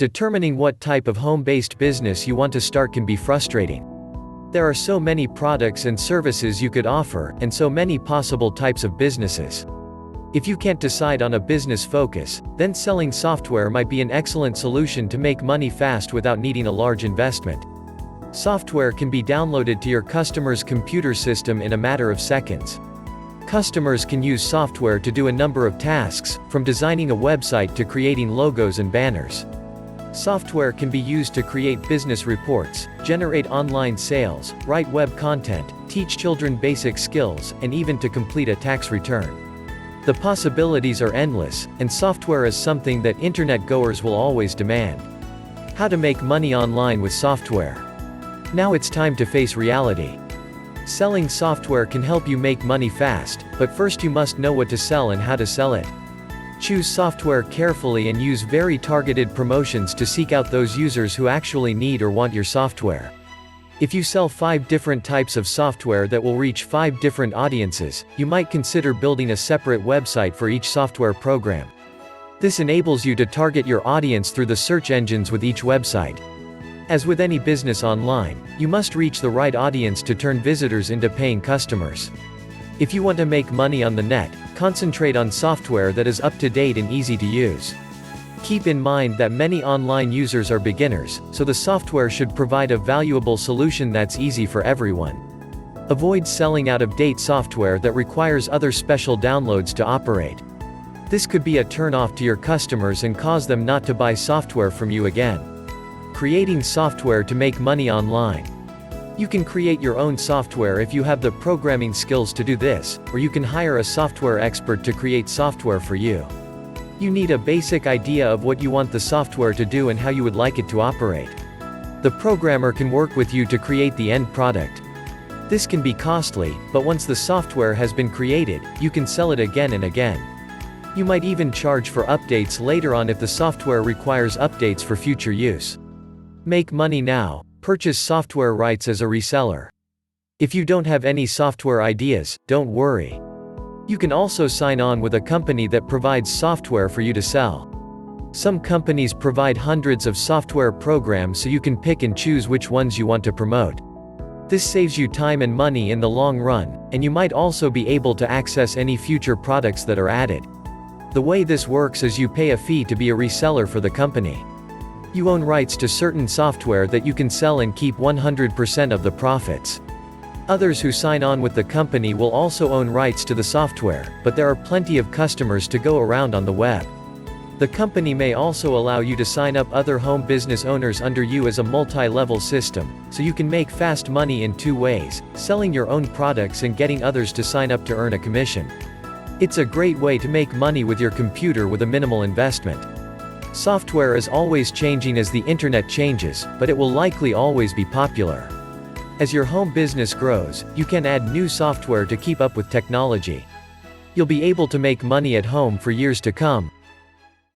Determining what type of home-based business you want to start can be frustrating. There are so many products and services you could offer, and so many possible types of businesses. If you can't decide on a business focus, then selling software might be an excellent solution to make money fast without needing a large investment. Software can be downloaded to your customer's computer system in a matter of seconds. Customers can use software to do a number of tasks, from designing a website to creating logos and banners. Software can be used to create business reports, generate online sales, write web content, teach children basic skills, and even to complete a tax return. The possibilities are endless, and software is something that internet goers will always demand. How to make money online with software. Now it's time to face reality. Selling software can help you make money fast, but first you must know what to sell and how to sell it. Choose software carefully and use very targeted promotions to seek out those users who actually need or want your software. If you sell 5 different types of software that will reach 5 different audiences, you might consider building a separate website for each software program. This enables you to target your audience through the search engines with each website. As with any business online, you must reach the right audience to turn visitors into paying customers. If you want to make money on the net, concentrate on software that is up to date and easy to use. Keep in mind that many online users are beginners, so the software should provide a valuable solution that's easy for everyone. Avoid selling out-of-date software that requires other special downloads to operate. This could be a turn-off to your customers and cause them not to buy software from you again. Creating software to make money online. You can create your own software if you have the programming skills to do this, or you can hire a software expert to create software for you. You need a basic idea of what you want the software to do and how you would like it to operate. The programmer can work with you to create the end product. This can be costly, but once the software has been created, you can sell it again and again. You might even charge for updates later on if the software requires updates for future use. Make money now. Purchase software rights as a reseller. If you don't have any software ideas, don't worry. You can also sign on with a company that provides software for you to sell. Some companies provide hundreds of software programs so you can pick and choose which ones you want to promote. This saves you time and money in the long run, and you might also be able to access any future products that are added. The way this works is you pay a fee to be a reseller for the company. You own rights to certain software that you can sell and keep 100% of the profits. Others who sign on with the company will also own rights to the software, but there are plenty of customers to go around on the web. The company may also allow you to sign up other home business owners under you as a multi-level system, so you can make fast money in 2 ways, selling your own products and getting others to sign up to earn a commission. It's a great way to make money with your computer with a minimal investment. Software is always changing as the internet changes, but it will likely always be popular. As your home business grows, you can add new software to keep up with technology. You'll be able to make money at home for years to come,